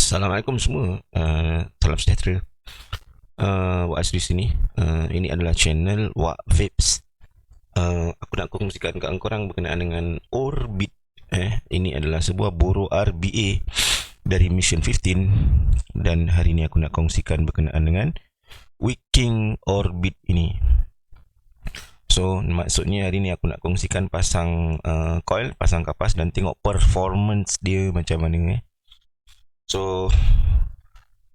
Assalamualaikum semua. Salam sejahtera. Wak Azri sini. Ini adalah channel Wak Vapes. Aku nak kongsikan kat korang berkenaan dengan Orbit. Ini adalah sebuah boro RBA dari Mission 15. Dan hari ini aku nak kongsikan berkenaan dengan Wicking Orbit ini. So maksudnya hari ni aku nak kongsikan pasang coil, pasang kapas dan tengok performance dia macam mana. So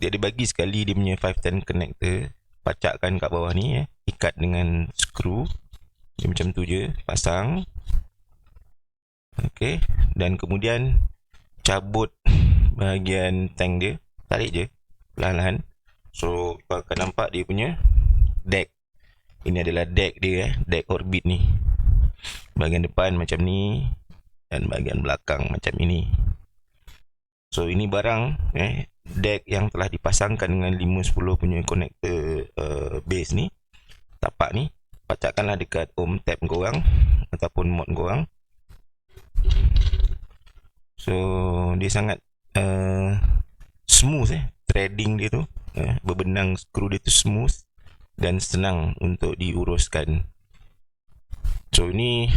dia ada bagi sekali dia punya 510 connector, pacakkan kat bawah ni, ikat dengan skru. Dia macam tu je, pasang. Okey, dan kemudian cabut bahagian tank dia, tarik je perlahan-lahan. So kau akan nampak dia punya deck. Ini adalah deck dia, deck Orbit ni. Bahagian depan macam ni dan bahagian belakang macam ini. So ini barang deck yang telah dipasangkan dengan 510 punya konektor base ni, tapak ni, pacakkanlah dekat home tab korang ataupun mod korang. So dia sangat smooth threading dia tu, berbenang skru dia tu smooth dan senang untuk diuruskan. So ini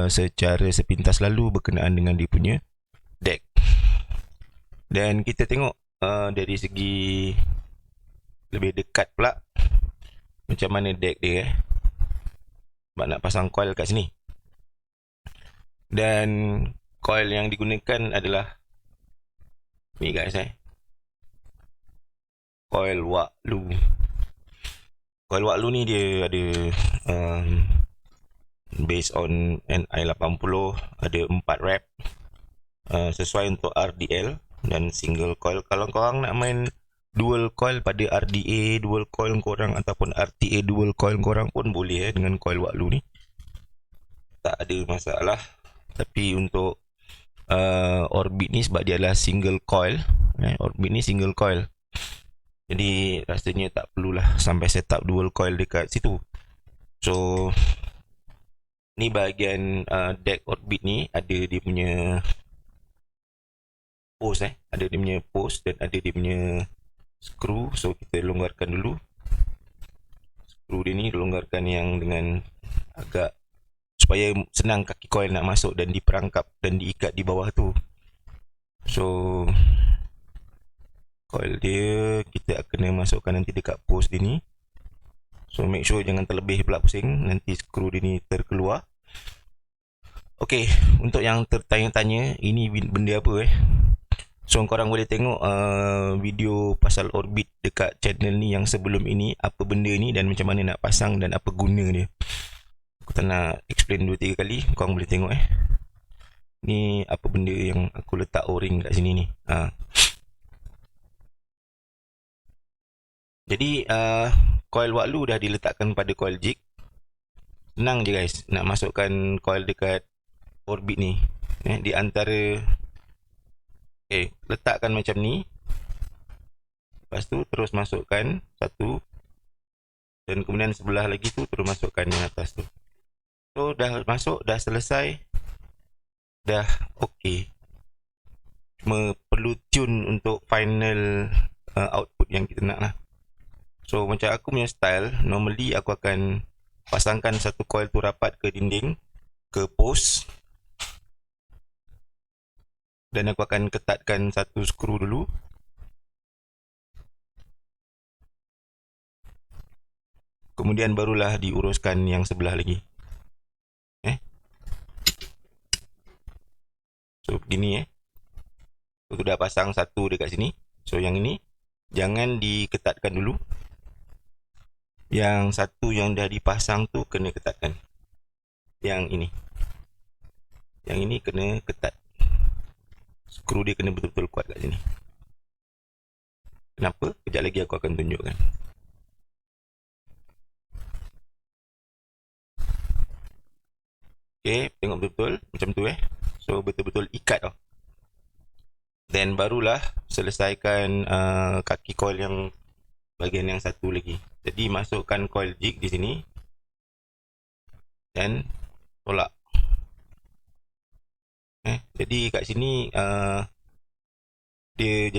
secara sepintas lalu berkenaan dengan dia punya deck. Dan kita tengok dari segi lebih dekat pula macam mana deck dia sebab nak pasang coil kat sini. Dan coil yang digunakan adalah ni guys, coil Wak Lu. Coil Wak Lu ni dia ada based on NI80, ada 4 wrap, sesuai untuk RDL dan single coil. Kalau korang nak main dual coil pada RDA dual coil korang ataupun RTA dual coil korang pun boleh dengan coil Wak Lu ni, tak ada masalah. Tapi untuk Orbit ni sebab dia adalah single coil, Orbit ni single coil, jadi rasanya tak perlulah sampai set up dual coil dekat situ. So ni bahagian deck Orbit ni ada dia punya post, ada dia punya post dan ada dia punya skru. So kita longgarkan dulu skru dia ni, longgarkan yang dengan agak supaya senang kaki coil nak masuk dan diperangkap dan diikat di bawah tu. So coil dia kita kena masukkan nanti dekat post dia ni. So make sure jangan terlebih pula pusing, nanti skru dia ni terkeluar. Okay, untuk yang tertanya-tanya ini benda apa so korang boleh tengok video pasal Orbit dekat channel ni yang sebelum ini, apa benda ni dan macam mana nak pasang dan apa guna dia. Aku tak nak explain 2-3 kali, korang boleh tengok ni apa benda yang aku letak o-ring kat sini ni. Jadi coil Wak Lu dah diletakkan pada coil jig. Senang je guys nak masukkan coil dekat Orbit ni, di antara letakkan macam ni, lepas tu terus masukkan satu dan kemudian sebelah lagi tu terus masukkan yang atas tu. So dah masuk, dah selesai, dah ok. Cuma perlu tune untuk final output yang kita nak lah. So macam aku punya style, normally aku akan pasangkan satu coil tu rapat ke dinding, ke post, dan aku akan ketatkan satu skru dulu. Kemudian barulah diuruskan yang sebelah lagi. So begini aku dah pasang satu dekat sini. So yang ini jangan diketatkan dulu. Yang satu yang dah dipasang tu kena ketatkan. Yang ini kena ketat. Skru dia kena betul-betul kuat kat sini. Kenapa? Kejap lagi aku akan tunjukkan. Okay, tengok betul macam tu So betul-betul ikat tau. Then barulah selesaikan kaki coil yang bahagian yang satu lagi. Jadi masukkan coil jig di sini dan tolak. Jadi kat sini dia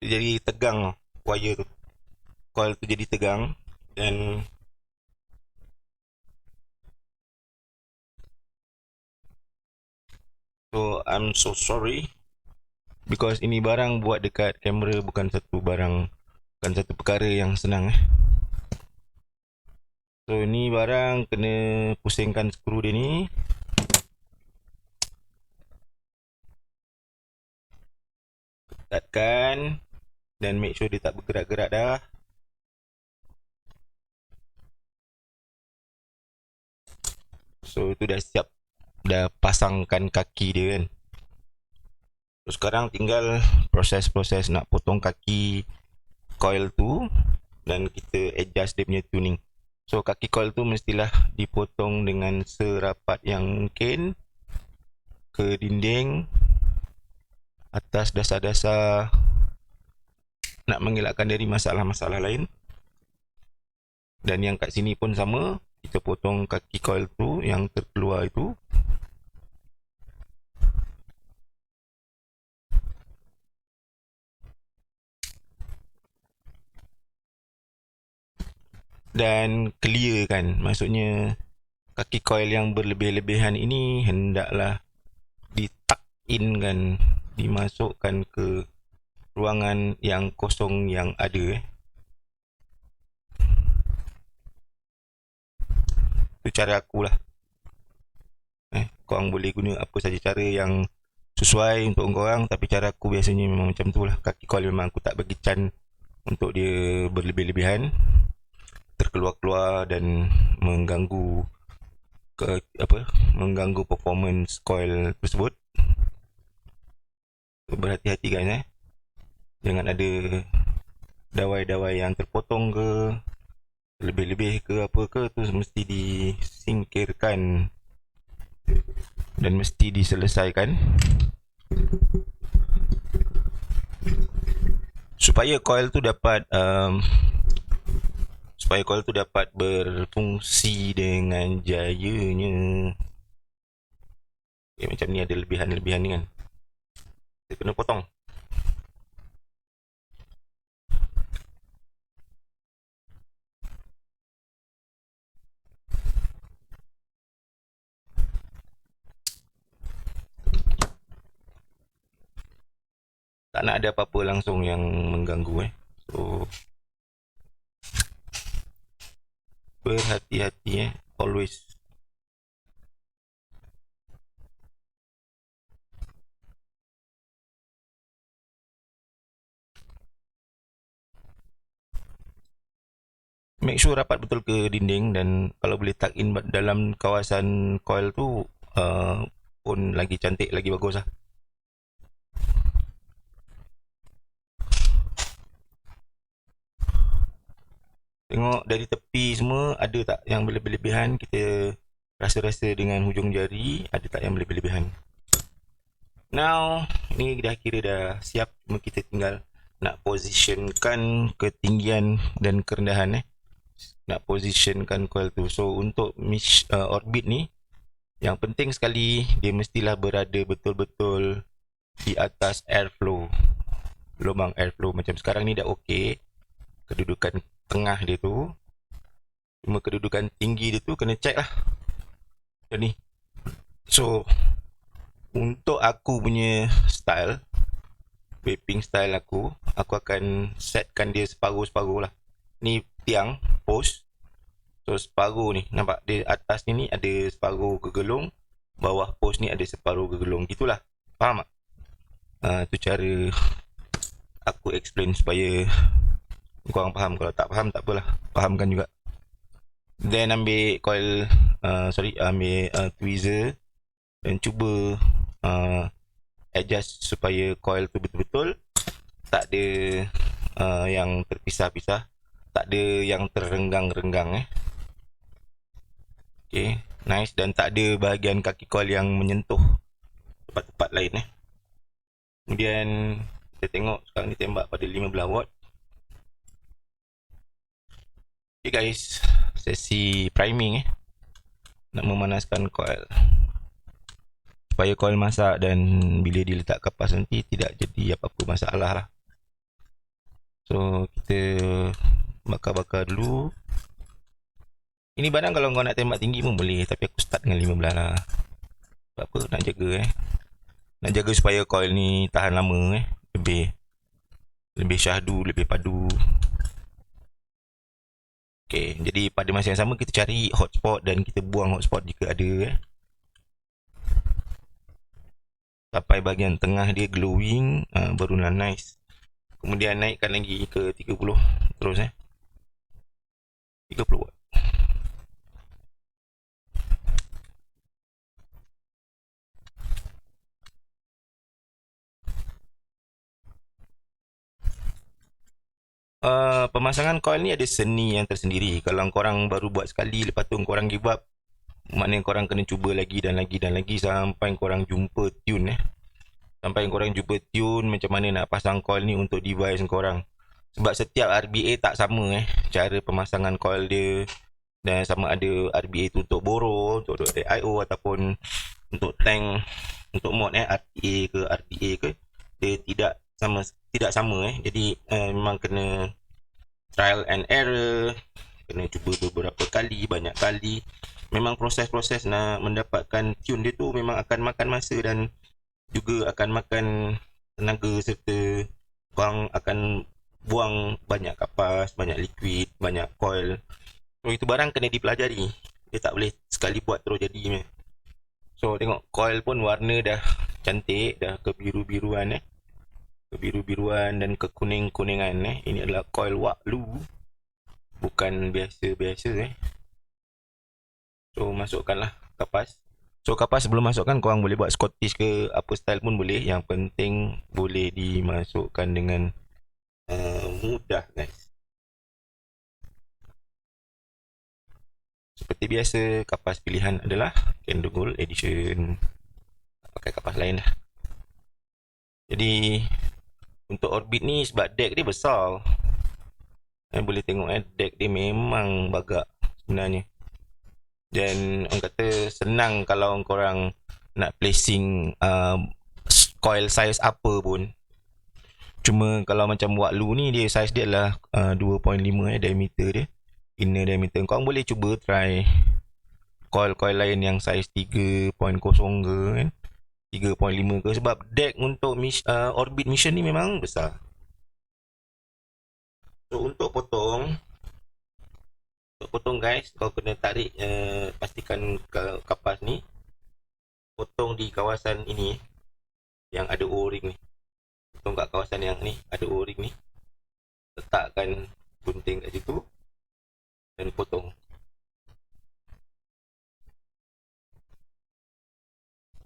jadi tegang wire tu, coil tu jadi tegang. Dan so I'm so sorry because ini barang buat dekat kamera bukan satu barang, bukan satu perkara yang senang. So ni barang kena pusingkan skru dia ni. Ketatkan dan make sure dia tak bergerak-gerak dah. So itu dah siap, dah pasangkan kaki dia kan. So sekarang tinggal proses-proses nak potong kaki coil tu dan kita adjust dia punya tuning. So kaki coil tu mestilah dipotong dengan serapat yang mungkin ke dinding atas dasar-dasar nak mengelakkan dari masalah-masalah lain. Dan yang kat sini pun sama, kita potong kaki coil tu yang terkeluar itu. Dan clear kan, maksudnya kaki coil yang berlebih-lebihan ini hendaklah dituck in kan, dimasukkan ke ruangan yang kosong yang ada. Itu cara aku lah. Korang boleh guna apa saja cara yang sesuai untuk korang, tapi cara aku biasanya memang macam tu lah. Kaki coil memang aku tak bagi can untuk dia berlebih-lebihan, terkeluar-keluar dan mengganggu mengganggu performance coil tersebut. Berhati-hati guys, jangan ada dawai-dawai yang terpotong ke, lebih-lebih ke apa ke, tu mesti disingkirkan dan mesti diselesaikan supaya coil tu dapat berfungsi dengan jayanya. Macam ni ada lebihan-lebihan ni kan, kita kena potong. Tak nak ada apa-apa langsung yang mengganggu. So berhati-hati always. Make sure rapat betul ke dinding, dan kalau boleh tuck in dalam kawasan coil tu pun lagi cantik, lagi bagus lah. Tengok dari tepi semua ada tak yang berlebih-lebihan, kita rasa-rasa dengan hujung jari ada tak yang berlebih-lebihan. Now ni dah kira dah siap, cuma kita tinggal nak positionkan ketinggian dan kerendahan nak positionkan coil tu. So untuk orbit ni yang penting sekali, dia mestilah berada betul-betul di atas airflow, lubang airflow. Macam sekarang ni dah okey kedudukan tengah dia tu, cuma kedudukan tinggi dia tu kena check lah macam ni. So untuk aku punya style, vaping style aku akan setkan dia separuh-separuh lah. Ni tiang post, so separuh ni nampak dia atas ni ada separuh gegelung, bawah post ni ada separuh gegelung, gitulah. Faham tak? Tu cara aku explain supaya korang faham. Kalau tak faham tak apalah, fahamkan juga. Then ambil coil, ambil tweezer dan cuba adjust supaya coil tu betul-betul tak ada yang terpisah-pisah, tak ada yang terrenggang-renggang. Okay, nice. Dan tak ada bahagian kaki coil yang menyentuh tempat-tempat lain. Kemudian kita tengok sekarang ni tembak pada 15 watt. Okay guys, sesi priming nak memanaskan coil. supaya coil masak, dan bila diletak kapas nanti tidak jadi apa-apa masalah lah. So kita bakar-bakar dulu. Ini barang kalau kau nak tembak tinggi pun boleh, tapi aku start dengan 15 lah. Sebab apa, nak jaga nak jaga supaya coil ni tahan lama lebih syahdu, lebih padu. Okay, jadi pada masa yang sama kita cari hotspot dan kita buang hotspot jika ada sampai bahagian tengah dia glowing, barulah nice. Kemudian naikkan lagi ke 30 terus 30 watt. Pemasangan coil ni ada seni yang tersendiri. Kalau korang baru buat sekali, lepas tu korang give up, maknanya korang kena cuba lagi dan lagi dan lagi sampai korang jumpa tune sampai korang jumpa tune macam mana nak pasang coil ni untuk device korang. Sebab setiap RBA tak sama cara pemasangan coil dia, dan sama ada RBA tu untuk boro, untuk IO ataupun untuk tank, untuk mod RTA ke RTA ke, dia tidak sama jadi memang kena trial and error, kena cuba beberapa kali, banyak kali. Memang proses-proses nak mendapatkan tune dia tu memang akan makan masa dan juga akan makan tenaga, serta korang akan buang banyak kapas, banyak liquid, banyak coil. So itu barang kena dipelajari, dia tak boleh sekali buat terus jadi. So tengok coil pun warna dah cantik, dah kebiru-biruan kebiru-biruan dan kekuning-kuningan Ini adalah coil Waklu, bukan biasa-biasa So masukkanlah kapas. So kapas sebelum masukkan, korang boleh buat Scottish ke apa style pun boleh, yang penting boleh dimasukkan dengan mudah guys. Seperti biasa, kapas pilihan adalah Candle Gold Edition, pakai kapas lain lah. Jadi untuk orbit ni, sebab deck dia besar, boleh tengok deck dia memang bagak sebenarnya. Dan orang kata senang kalau korang nak placing coil size apa pun. Cuma kalau macam Waklu ni, dia size dia adalah 2.5 diameter dia, inner diameter. Korang boleh cuba try coil-coil lain yang size 3.0 ke 3.5 ke, sebab deck untuk orbit mission ni memang besar. So untuk potong guys, kau kena tarik, pastikan kapas ni potong di kawasan ini yang ada O-ring ni. Potong kat kawasan yang ni ada O-ring ni, letakkan gunting kat situ dan potong.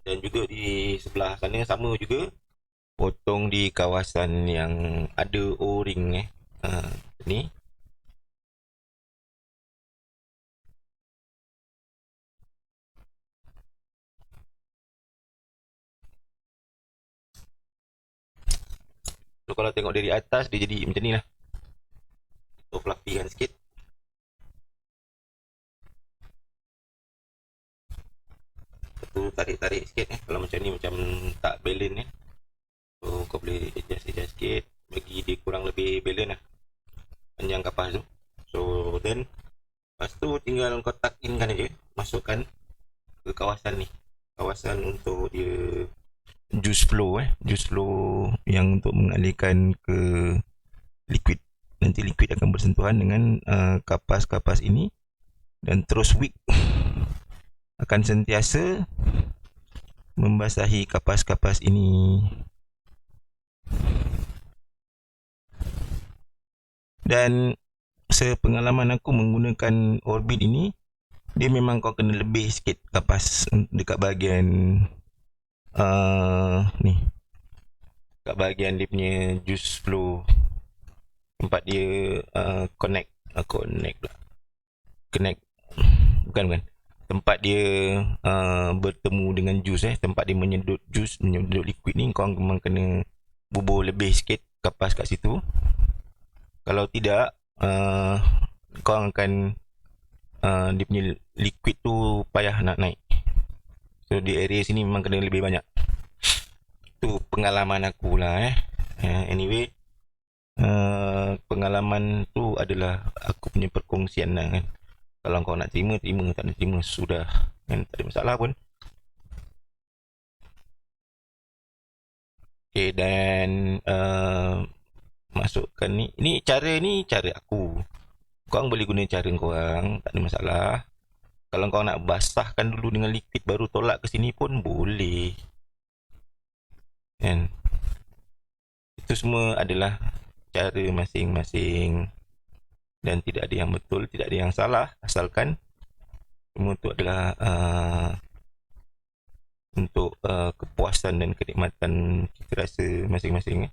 Dan juga di sebelah sana sama juga, potong di kawasan yang ada O-ring ni. So kalau tengok dari atas, dia jadi macam ni lah. So fluffy kan sikit. Tu tarik-tarik sikit kalau macam ni macam tak balance So kau boleh adjust sikit, bagi dia kurang lebih balance lah panjang kapas tu. So then lepas tu tinggal kau tuck in kan aja, masukkan ke kawasan ni, kawasan untuk dia juice flow yang untuk mengalirkan ke liquid. Nanti liquid akan bersentuhan dengan kapas-kapas ini, dan terus wick akan sentiasa membasahi kapas-kapas ini. Dan sepengalaman aku menggunakan orbit ini, dia memang kau kena lebih sikit kapas dekat bahagian ni, dekat bahagian dia punya juice flow, tempat dia connect bukan tempat dia bertemu dengan juice tempat dia menyedut liquid ni, kau memang kena bubur lebih sikit kapas kat situ. Kalau tidak, kau akan dia punya liquid tu payah nak naik. So di area sini memang kena lebih banyak. Tu pengalaman aku lah anyway, pengalaman tu adalah aku punya perkongsian lah kan. Kalau kau nak terima, terima. Tak nak terima, sudah kan, tak ada masalah pun. Okay, dan masukkan ni cara aku. Korang boleh guna cara korang, tak ada masalah. Kalau kau nak basahkan dulu dengan liquid baru tolak ke sini pun boleh kan. Itu semua adalah cara masing-masing dan tidak ada yang betul, tidak ada yang salah, asalkan semua itu adalah untuk kepuasan dan kenikmatan kita rasa masing-masing.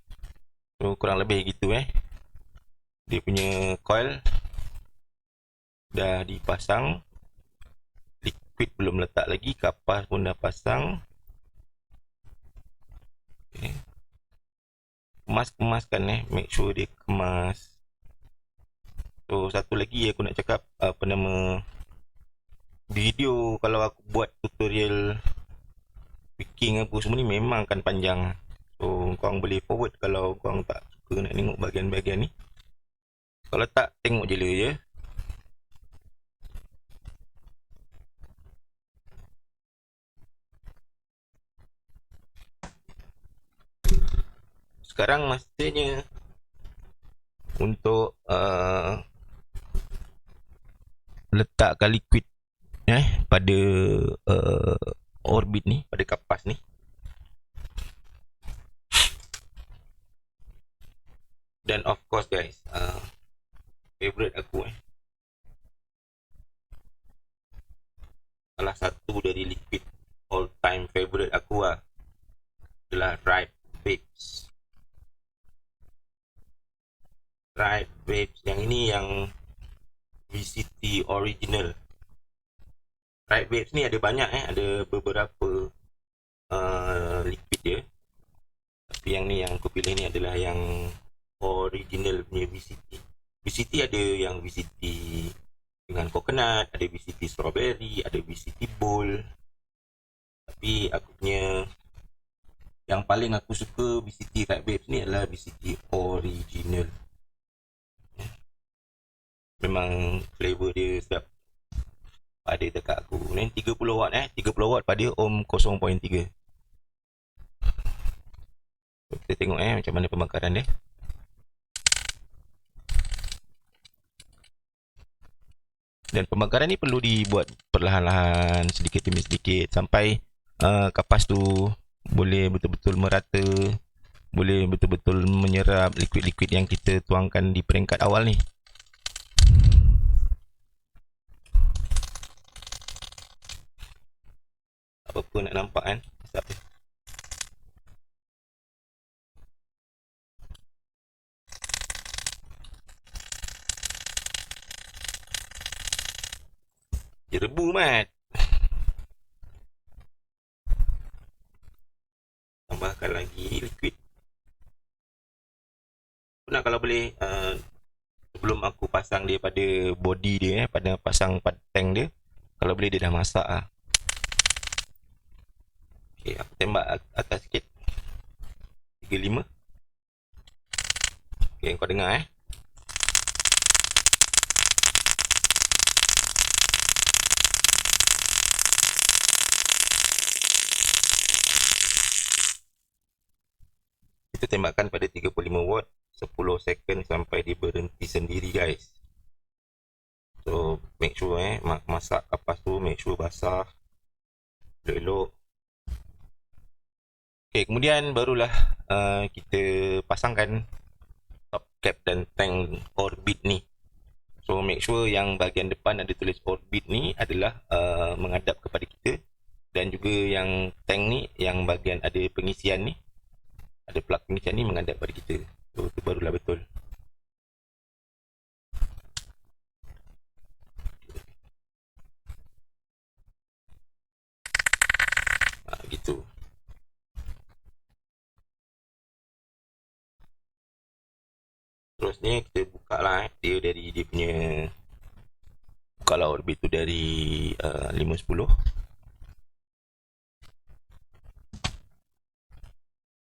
So kurang lebih gitu dia punya coil dah dipasang, liquid belum letak lagi, kapas pun dah pasang. Okay. Kemas-kemaskan make sure dia kemas. So satu lagi aku nak cakap, apa nama, video kalau aku buat tutorial picking apa semua ni memang akan panjang. So korang boleh forward kalau korang tak suka nak tengok bahagian-bahagian ni. Kalau tak, tengok je lah je. Sekarang masanya untuk letakkan liquid pada orbit ni, pada kapas ni. Dan of course guys, favorite aku salah satu dari liquid all time favorite aku adalah Ripe Vapes. Ripe Vapes yang ini yang VCT original. Ripe Vapes ni ada banyak ada beberapa liquid dia, tapi yang ni yang aku pilih ni adalah yang original punya VCT. VCT ada yang VCT dengan coconut, ada VCT strawberry, ada VCT bowl. Tapi aku punya yang paling aku suka VCT Ripe Vapes ni adalah VCT original. Memang flavor dia sedap. Pada dekat aku ni 30 watt 30 watt pada ohm 0.3. Kita tengok macam mana pembakaran dia. Dan pembakaran ni perlu dibuat perlahan-lahan, sedikit demi sedikit sampai kapas tu boleh betul-betul merata, boleh betul-betul menyerap liquid-liquid yang kita tuangkan di peringkat awal ni. Apa-apa nak nampak kan? Asap dia. Dia rebu mat. Tambahkan lagi liquid. Nak kalau boleh sebelum aku pasang dia pada body dia pada pasang pada tank dia, kalau boleh dia dah masak Okay, aku tembak atas sikit 35. Okay, kau dengar Kita tembakkan pada 35 watt 10 second sampai dia berhenti sendiri guys. So make sure masak kapas tu, make sure basah elok-elok. Okay, kemudian barulah kita pasangkan top cap dan tank orbit ni. So make sure yang bahagian depan ada tulis orbit ni adalah menghadap kepada kita, dan juga yang tank ni, yang bahagian ada pengisian ni, ada plug pengisian ni menghadap kepada kita. So itu barulah betul. Gitu. Terusnya kita buka lah dia dari dia punya, buka lah orbit tu dari 510.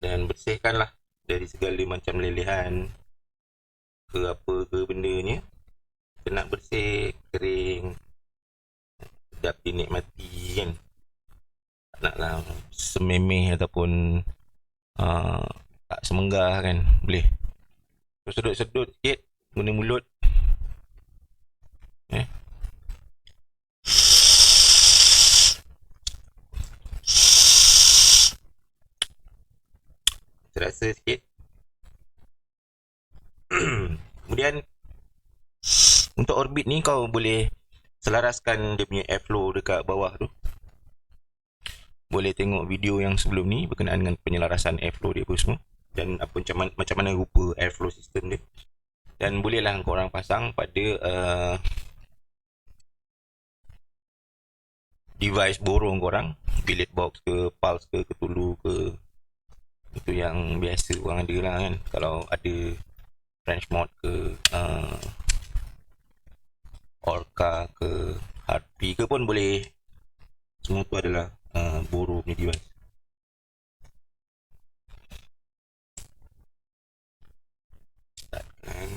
dan bersihkanlah dari segala macam lelehan ke apa ke bendanya. Kena bersih, kering, sedap dinikmati kan. Tak naklah sememeh ataupun uh, tak semenggah kan. Boleh sedut-sedut sikit guna mulut. Eh. Terasa sikit. Kemudian untuk orbit ni kau boleh selaraskan dia punya airflow dekat bawah tu. Boleh tengok video yang sebelum ni berkenaan dengan penyelarasan airflow dia apa semua, dan apa macam mana rupa airflow system dia. Dan bolehlah korang pasang pada device borong korang, bilet box ke, pulse ke, ketulu ke. Itu yang biasa korang ada lah kan. Kalau ada French mod ke, Orca ke, Harpy ke pun boleh. Semua tu adalah borrow punya device. Startkan.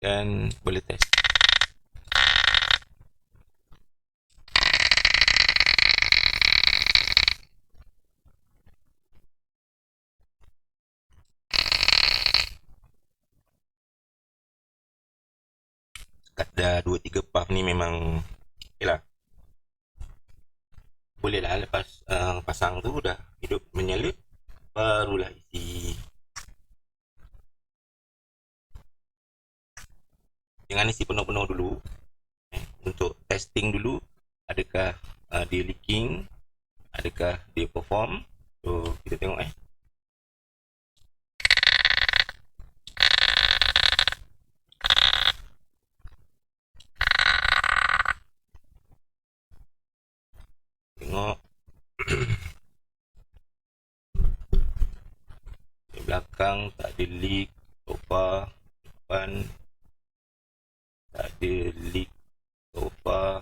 Dan boleh test. Dah 2-3 puff ni memang okay lah. Boleh lah lepas pasang tu dah hidup menyala, barulah isi. Jangan isi penuh-penuh dulu. Untuk testing dulu, adakah dia leaking, adakah dia perform. So kita tengok tengok. Di belakang tak ada leak, sofa depan tak ada leak, sofa.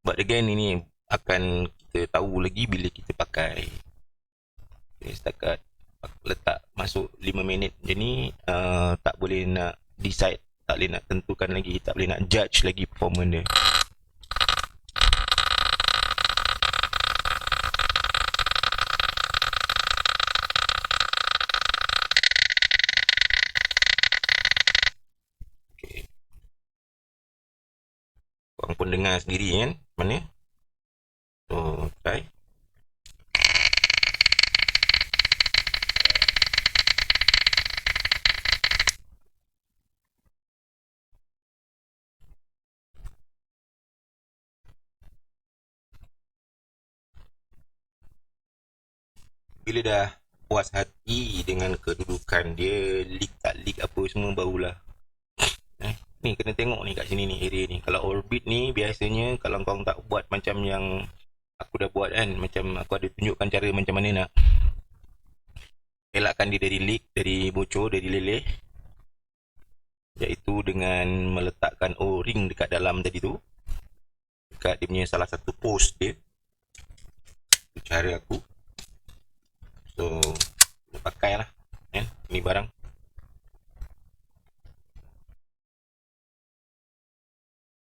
But again, ini akan kita tahu lagi bila kita pakai. Okay, setakat letak masuk 5 minit je ni, tak boleh nak decide, tak boleh nak tentukan lagi, tak boleh nak judge lagi performance dia. Okay. Korang pun dengar sendiri kan mana. So try. Bila dah puas hati dengan kedudukan dia, leak tak leak apa semua, barulah ni kena tengok ni kat sini ni, area ni. Kalau orbit ni biasanya kalau kau tak buat macam yang aku dah buat kan, macam aku ada tunjukkan cara macam mana nak elakkan dia dari leak, dari bocor, dari leleh, iaitu dengan meletakkan O-ring dekat dalam tadi tu, dekat dia punya salah satu post dia. Itu cara aku. So kita pakai lah ni barang.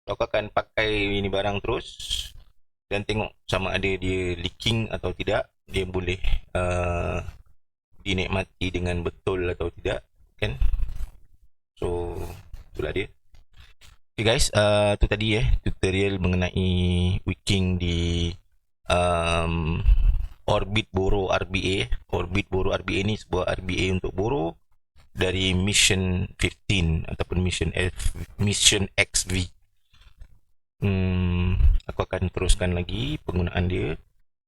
Kau akan pakai ini barang terus dan tengok sama ada dia leaking atau tidak, dia boleh dinikmati dengan betul atau tidak kan. So itulah dia. Okay guys, tu tadi tutorial mengenai wicking di Orbit Boro RBA. Orbit Boro RBA ni sebuah RBA untuk Boro dari Mission 15 ataupun Mission XV. Aku akan teruskan lagi penggunaan dia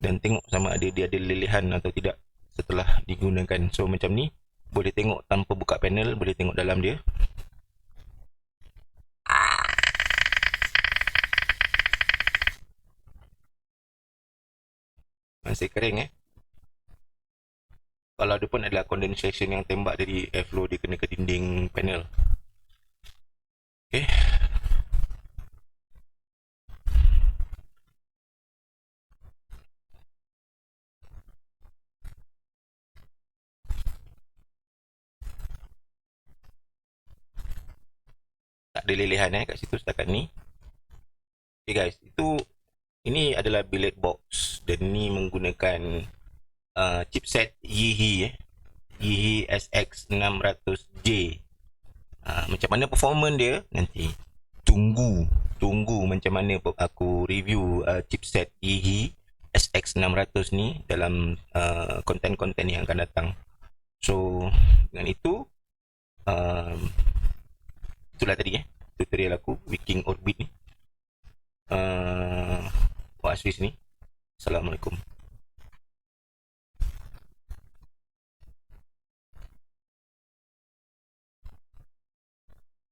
dan tengok sama ada dia ada lelehan atau tidak setelah digunakan. So macam ni, boleh tengok tanpa buka panel, boleh tengok dalam dia. masih kering Kalau ada pun adalah condensation yang tembak dari airflow dia kena ke dinding panel. Okay. Tak ada lelehan kat situ setakat ni. Okay guys, ini adalah billet box dan ni menggunakan chipset Yihi Yihi SX600J. Macam mana performance dia nanti tunggu macam mana aku review chipset Yihi SX600 ni dalam konten-konten yang akan datang. So dengan itu itulah tadi tutorial aku Viking Orbit ni. Wak Asri sini. Assalamualaikum.